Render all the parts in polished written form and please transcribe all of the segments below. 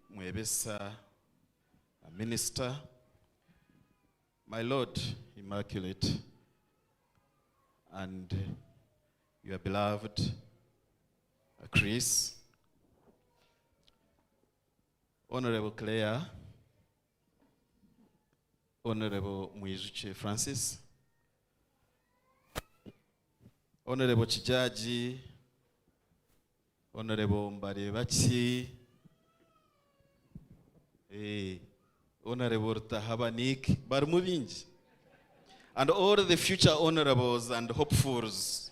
Mwebesa, a minister, my Lord Immaculate, and your beloved Chris, Honorable Claire, Honorable Mwizuche Francis, Honorable Chijaji, Honorable Mbarebachi, Honorable Tahabanik, Barmubinj, and all the future honorables and hopefuls.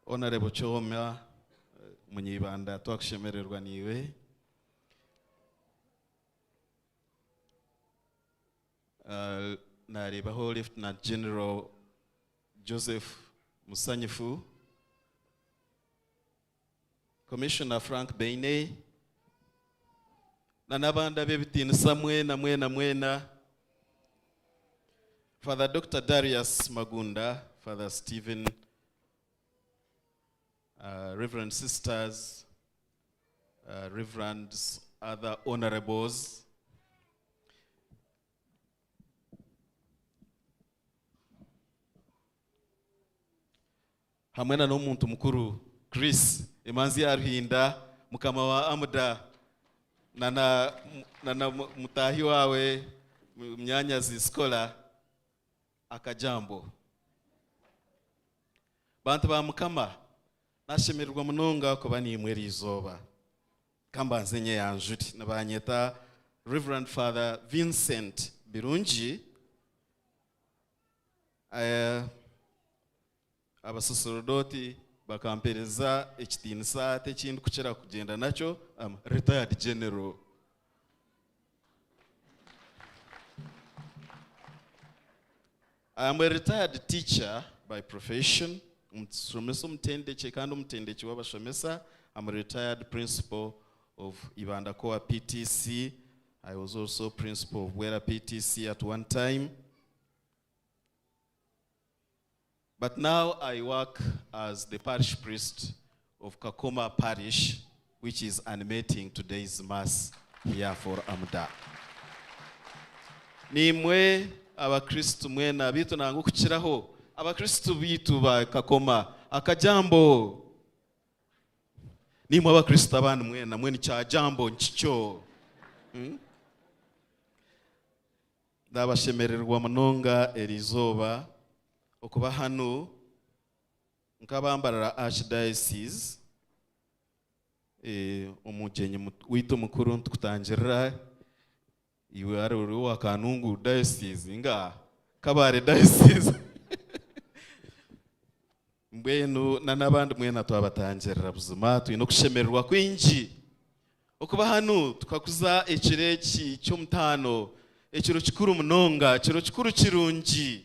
Honorable Choma, Munyibanda, twakushemererwa niwe. Naribaho Lieutenant General Joseph Musanyifu, Commissioner Frank Baine, Nanabanda Bebitin Samwena Mwena, Father Dr. Darius Magunda, Father Stephen, Reverend Sisters, Reverends, other honorables, hamwena n'omuntu mukuru Chris Emanzi Aruhinda mukama wa AMDA nana mutahi wawe Mnyanyazi Scholar akajambo bantu ba mukama nashemererwa munonga kuba nimwe rizoba kamba nzenye yanjuti nabanyeta Reverend Father Vincent Birungi abasosrodoti bakampereza ekitinisa tekindi kuchera kugenda nacho retired general. I am a retired teacher by profession. I'm a retired principal of Ibandakoa PTC. I was also principal of Wera PTC at one time. But now I work as the parish priest of Kakoma Parish, which is animating today's Mass here for AMDA. Nimwe abakristu mwena bitu nangu kuchiraho abakristu bitu ba Kakoma akajambo. Nimwe abakristu abandi mwena mweni cha jambo nchicho. Ndabashemererwa munonga erizoba okuba hano nkabambarara Archdiocese omujenyi witu mukuru ntukutangirira iwe ari wa Kanungu Diocese nga Kabare Diocese mbwenu nanabandi mwena twabatangirira buzima tuyino kushemererwa kwinji okuba hano tukakuza ekireki cy'omutano ekiro kikuru munonga ekiro kikuru kirungi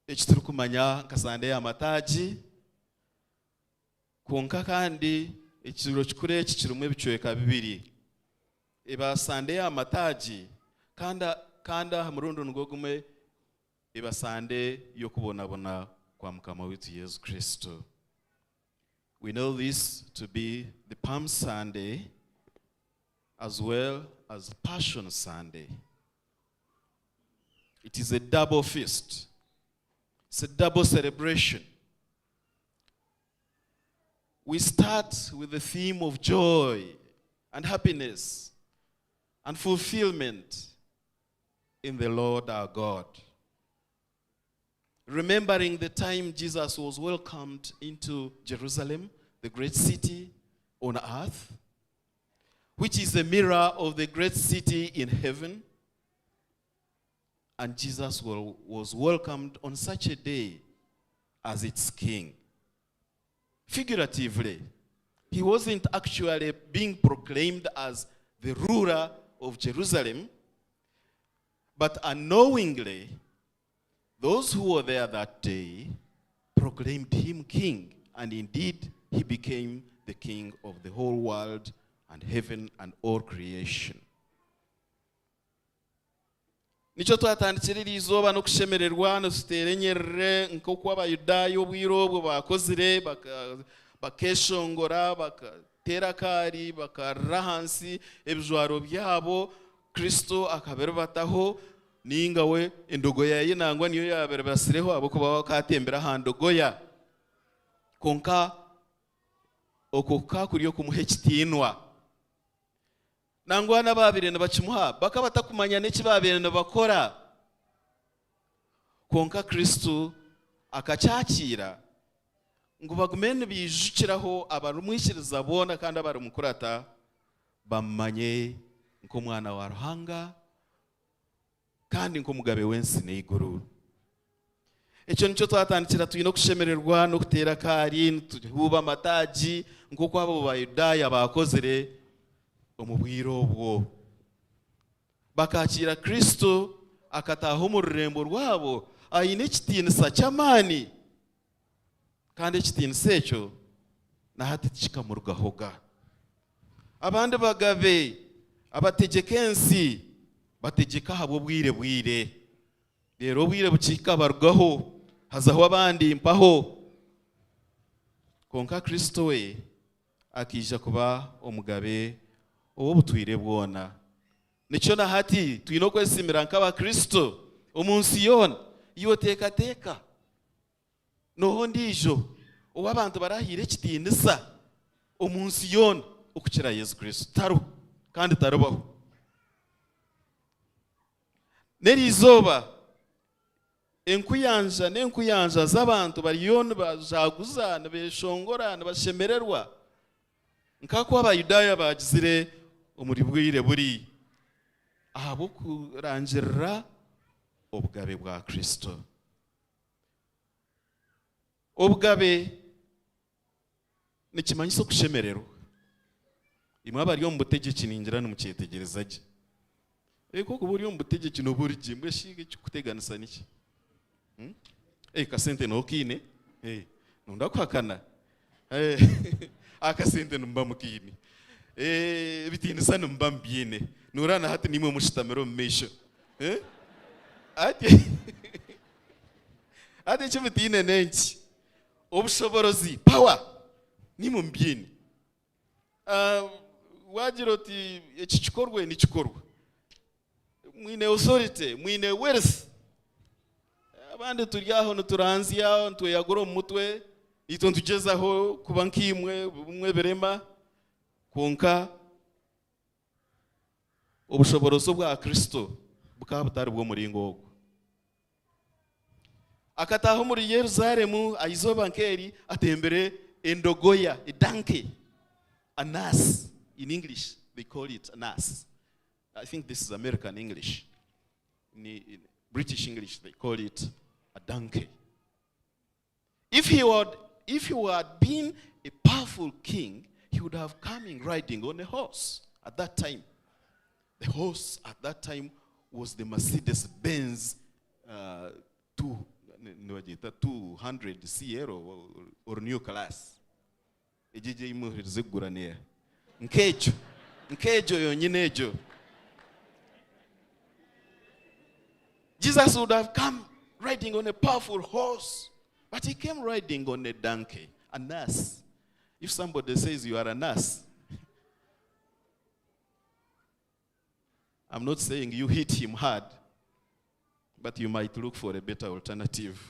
ekituru kumanya kasande ya mataji konka kandi ekiro kikure ekirumwe bicweka bibiri eba sande ya mataji kanda hamurundo ngogume eba sande yokubonabona kwa mukama witu Yesu Kristo. We know this to be the Palm Sunday as well as Passion Sunday. It is a double feast. It's a double celebration. We start with the theme of joy and happiness and fulfillment in the Lord our God. Remembering the time Jesus was welcomed into Jerusalem, the great city on earth, which is a mirror of the great city in heaven. And Jesus was welcomed on such a day as its king. Figuratively, he wasn't actually being proclaimed as the ruler of Jerusalem, but unknowingly, those who were there that day proclaimed him king, and indeed, he became the king of the whole world and heaven and all creation. nicyo twatandikira iri izoba no kushemererwa no tuterenyerere nk'uko abayudayo bw'irobwo bakozire bakeshongora bakatera kari bakarra hansi ebijwaro byabo, Kristo akaberubataho ningawe endogoya ye nangwa niyo yaberabasireho abo kuba bakatembera handogoya konka okoka kuriyo kumuhe kitinwa nangwa n'ababire nabakimuha bakabata kumanya n'iki babire nabakora konka Kristo akacyakira ngo bagumene bijukiraho abarumwishiriza bona kandi abarumukurata bamanye nko mwana wa Ruhanga kandi nko mugabe wensi n'iguru. Icyo nicyo twatandikira tuyino kushemererwa no kutera kari tuhuba amataji nk'uko abo bayudaya bakozere umubwiro bwo bakakira Kristo akataho mu rurembo rwabo ayine kitinisa cyamani kandi kitinisa cyo nahati kikamurugahoga. Abandi bagabe abategekensi bategeka habo bwire rero bwire bukika bargaho hazaho abandi mpaho konka Kristo we akija kuba omugabe uwo butwire bwona. Nicyo nahati tuyino kwesimira nk'aba Kristo umunsi yona iyo teka noho ndijo uwo abantu barahire kitinisa umunsi yona ukukira Yesu Kristo taro kandi tarubaho nerizoba enkuyanja z'abantu bariyona bajaguza nabeshongora nabashemererwa nkako abayudaya bagizire umuri bwire buri ahabo kurangirira obugabe bwa Kristo. Obugabe nikimanyiso kushemererwa imwe abariyo mu butegeki ningira n'umukyetegereza je koko buriyo mu butegeki no burije mbwe shige kuteganisa niki kasente no kine nunda kwakana akasente numba mukini bitinisa numba mbyine nurana hati nimwe mushitamero mmesho ati chimutine nenchi obushobozi power nimwe mbyine wajiroti ekikorwe nikikorwa mwine authority mwine wealth abandi turyaho nuturanzi yaho ntweyagoro mu mutwe ito ntugezaho kuba nkimwe bumwe berema konka obushoborozo bwa Kristo bukabutari bwo muringo akataho muri Yerusalemu aizoba nkeri atembere endogoya a donkey, an ass. In English they call it an ass. I think this is American English. In British English they call it a donkey. If he had been a powerful king, he would have come in riding on a horse at that time. The horse at that time was the Mercedes-Benz 200 CL or new class. Nkejo yonyinejo. Jesus would have come riding on a powerful horse, but he came riding on a donkey, an ass. If somebody says you are an ass, I'm not saying you hit him hard, but you might look for a better alternative.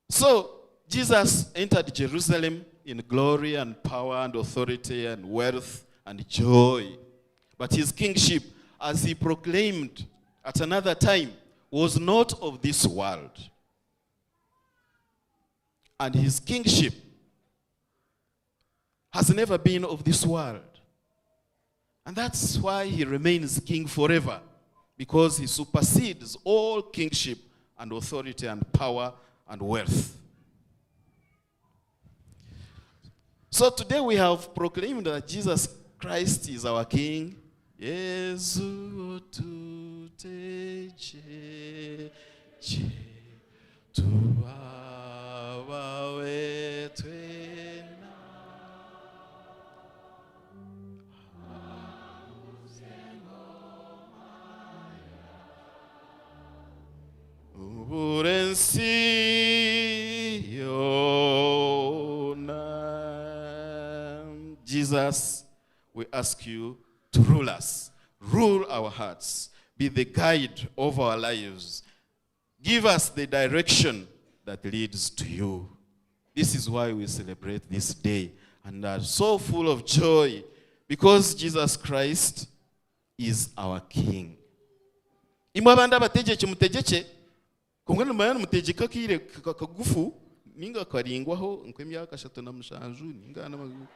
So, Jesus entered Jerusalem in glory and power and authority and wealth and joy. But his kingship, as he proclaimed at another time, was not of this world. And his kingship has never been of this world. And that's why he remains king forever, because he supersedes all kingship and authority and power and wealth. So today we have proclaimed that Jesus Christ is our King. Yesu tuteje tuwawa wetwena Jesus, we ask you to rule us, rule our hearts, be the guide of our lives. Give us the direction that leads to you. This is why we celebrate this day and are so full of joy, because Jesus Christ is our King. Imwe abandi abategeke mutegeke kumwe n'umayana mutegeka kire kagufu ninga karingwaho nk'emyaka 37 ninga n'amagu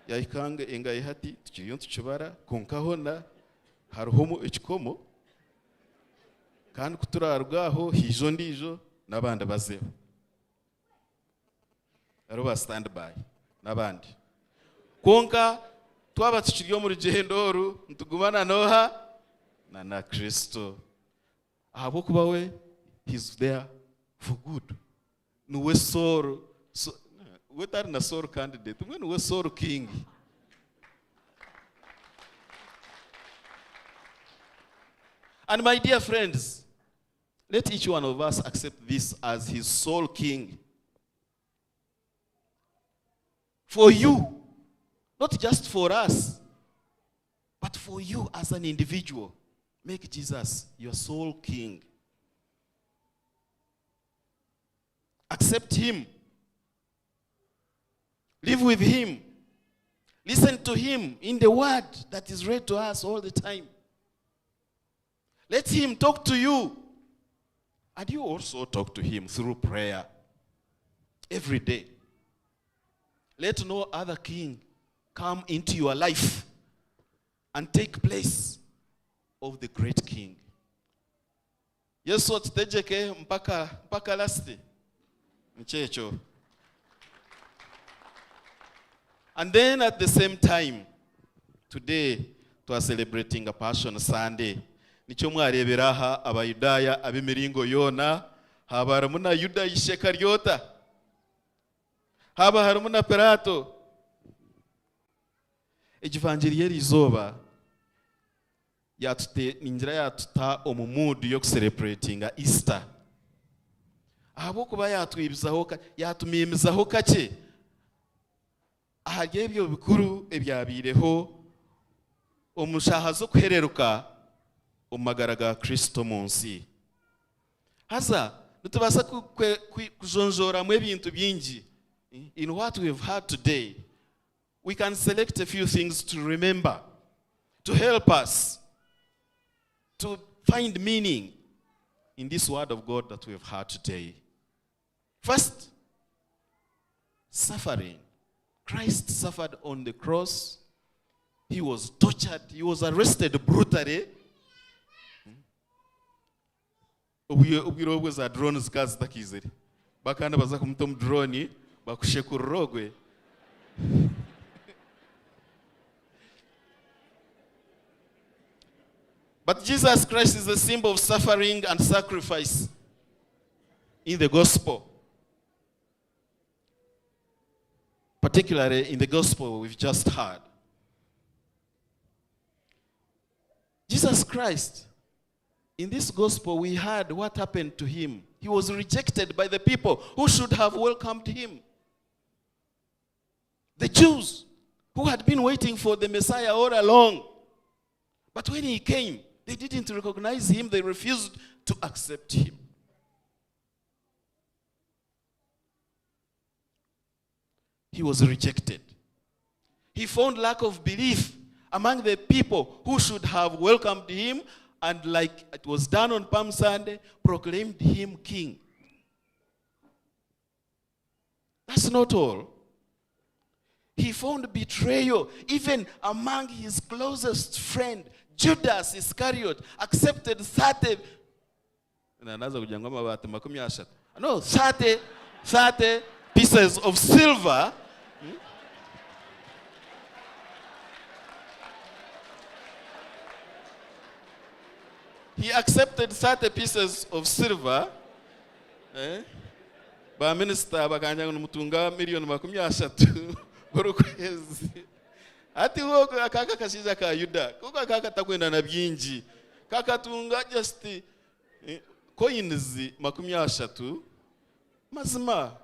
yayikanga engaye hati tukiriyo tukibara konkaho na haruhomo ekikomo kandi kuturarwaho hijo ndijo nabandi bazeho aruba stand by nabandi konka twaba tukiriyo mu rugendoru ntugumana noha na Kristo abo kuba we he's there for good nuwe soro we tar na soro candidate mwe nuwe soro king. And my dear friends, let each one of us accept this as his sole king. For you, not just for us, but for you as an individual. Make Jesus your sole king. Accept him. Live with him. Listen to him in the word that is read to us all the time. Let him talk to you. And you also talk to him through prayer every day. Let no other king come into your life and take place of the great king. Yesu atutejeke mpaka lasti mchecho. And then at the same time, today we are celebrating a Passion Sunday. Nicho mwareberaha abayudaya abimiringo yona haba harimuna Yuda isheka ryota haba harimuna Pirato. Evangelia rizoba yatute ninjira yatuta omumudu yo celebrating Easter. Abo kuba yatwibizaho yatumimizaho kake ahagebyo bikuru ebyabireho omushahazo kwereruka omagaraga Kristo munsi. Haza nitubasa kujonjora mu ebintu byingi. In what we have heard today, we can select a few things to remember, to help us to find meaning in this word of God that we have heard today. First, suffering. Christ suffered on the cross. He was tortured. He was arrested brutally. Ubwiro bweza drone zikazi takizeri. Bakanda baza kumutom drone bakushekurogwe. But Jesus Christ is a symbol of suffering and sacrifice in the gospel. Particularly in the gospel we've just heard. Jesus Christ, in this gospel we heard what happened to him. He was rejected by the people who should have welcomed him. The Jews who had been waiting for the Messiah all along. But when he came, they didn't recognize him. They refused to accept him. He was rejected. He found lack of belief among the people who should have welcomed him and, like it was done on Palm Sunday, proclaimed him king. That's not all. He found betrayal even among his closest friend. Judas Iscariot accepted 30 pieces of silver. He accepted 30 pieces of silver. Ba minister bakanja mutunga million 30 borokwezi. Ati woko akaka kashiza ka Yuda. Kuko akaka takwenda na byinji. Kakatunga just coins 30 mazima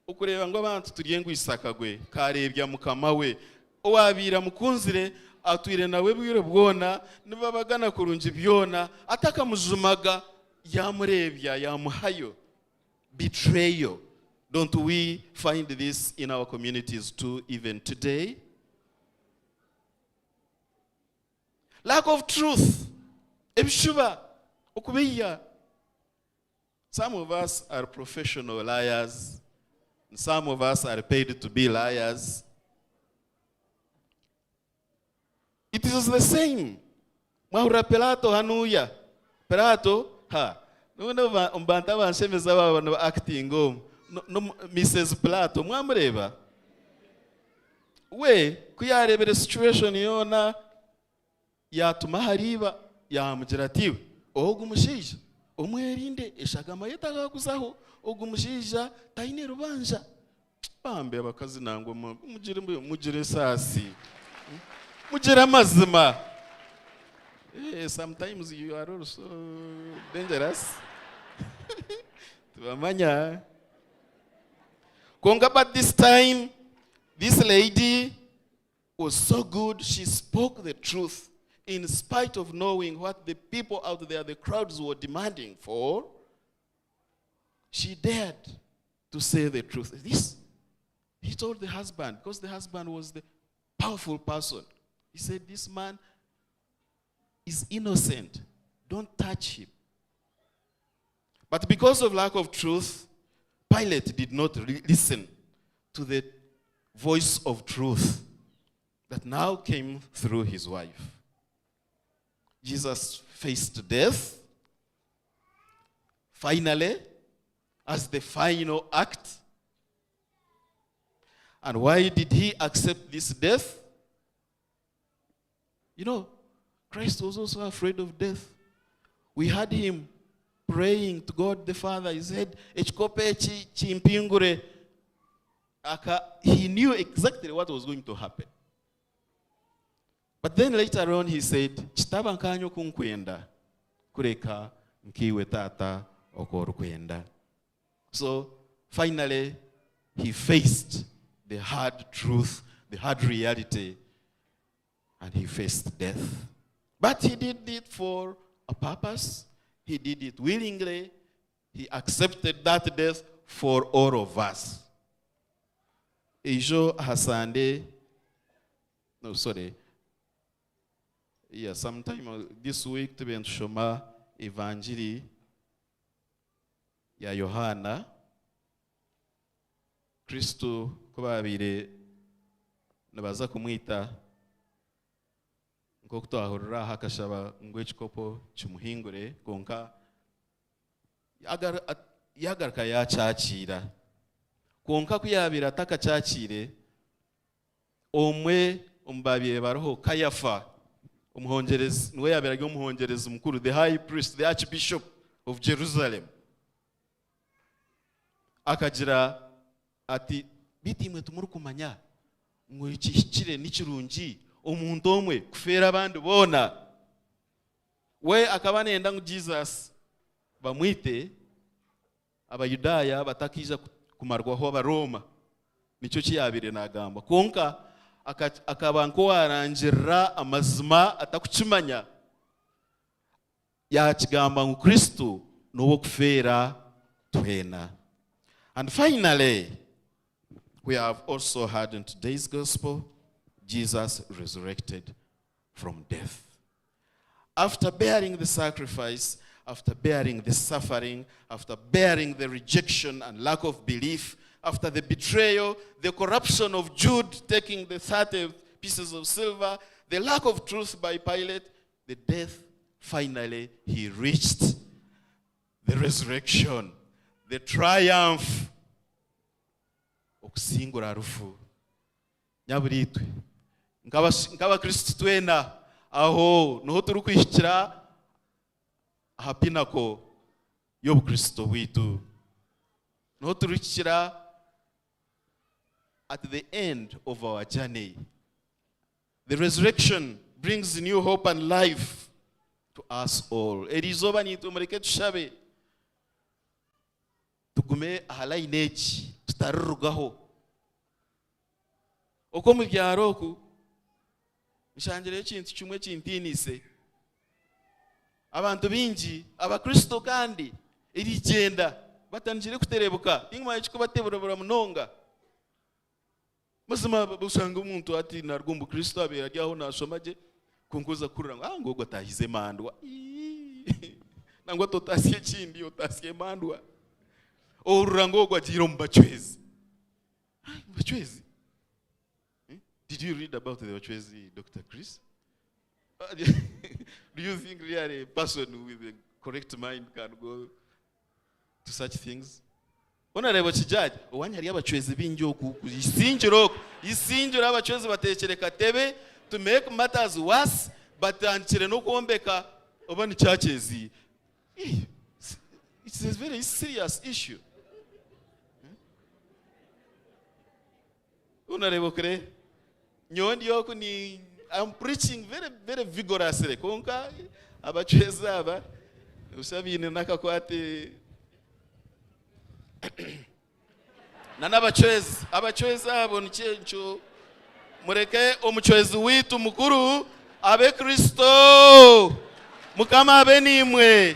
ukureba ngo abantu turiye ngo isakagwe karebya mukama we owabira mukunzire atwire nawe bwire bwona niba bagana kurunji byona atakamujumaga yamurebya yamuhayo. Betrayal. Don't we find this in our communities too, even today? Lack of truth. Ebishuba okubiya. Some of us are professional liars. Some of us are paid to be liars. It is the same. Maura Pilato hanuya. Pilato ha. No umbanta banshemeza baba acting no Mrs. Pilato mwamureba. We kuyarebera situation yona yatuma hariba yamugira ati ogumushija umwerinde eshagama yetagaguzaho ogumushija taine rubanja bambe abakazi nango mugire sasi mugire amazima. Sometimes you are also dangerous. Tuamanya konga, but this time this lady was so good. She spoke the truth in spite of knowing what the people out there, the crowds, were demanding for. She dared to say the truth. This, he told the husband, because the husband was the powerful person. He said, this man is innocent. Don't touch him. But because of lack of truth, Pilate did not listen to the voice of truth that now came through his wife. Jesus faced death. Finally, as the final act. And why did he accept this death? You know, Christ was also afraid of death. We had him praying to God the Father. He said, he knew exactly what was going to happen. But then later on he said, Chitaba nkanyo kunkwenda, kureka nkiwe tata okorukwenda. So finally he faced the hard truth, the hard reality, and he faced death. But he did it for a purpose. He did it willingly. He accepted that death for all of us. Ejo hasande, no, sorry. Yeah, sometime this week to be in Shoma Evangeli ya Yohana. Kristo kubabire nabaza kumwita ngo kutahurira hakashaba ngwechikopo cyumuhingure konka yagarka ya cyakira konka kuyabira takacakire omwe umbabire baroho Kayafa umuhongereza niwe yabiraga umuhongereza mukuru, the high priest, the archbishop of Jerusalem, akagira ati bitimwe tumuri kumanya ngo ikishikire n'ikirungi omuntu omwe kufera abandi bona. We akaba nenda ngo Jesus bamwite abayudaya batakija kumarwaho abaroma, nicyo kiyabire nagamba konka akaba nko warangira amazima atakucimanya yakigamba ngo Kristo nuwo kufera twena. And finally, we have also heard in today's gospel, Jesus resurrected from death. After bearing the sacrifice, after bearing the suffering, after bearing the rejection and lack of belief, after the betrayal, the corruption of Jude taking the 30 pieces of silver, the lack of truth by Pilate, the death, finally he reached the resurrection, the triumph. Okusingura rufu nyaburitwe nkaba Kristo twena aho no turukwishikira hapinako yo Kristo witu no turukira at the end of our journey. The resurrection brings new hope and life to us all. Erizoba ni tumureke tushabe tugume aha lineage tutarurugaho uko mu byaro ku nshangire ikintu kimwe kintinise abantu bingi abakristo kandi irigenda batanjire kuterebuka inguma y'iko batebura munonga musima busanga umuntu ati narwumbu kristo abera ryaho nashomaje kunguza kurira ngo atahize mandwa nangwa totasiye kindi utasiye mandwa orurango gwagiro mbachwezi mbachwezi. Did you read about the Bachwezi, Dr. Chris? Do you think really a person with a correct mind can go to such things? Onareba kijaje owanyari abachwezi binjo ku isinjiro abachwezi batekereka tebe to make matters worse but ankire no kuombeka obani churches. It's a very serious issue. Onareba kure nyondi yoko ni I'm preaching very very vigorously konka abachweza aba usabine nakakwate nana abachweza abo nicyencho mureke omuchwezi witu mukuru abe Kristo mukama abe nimwe.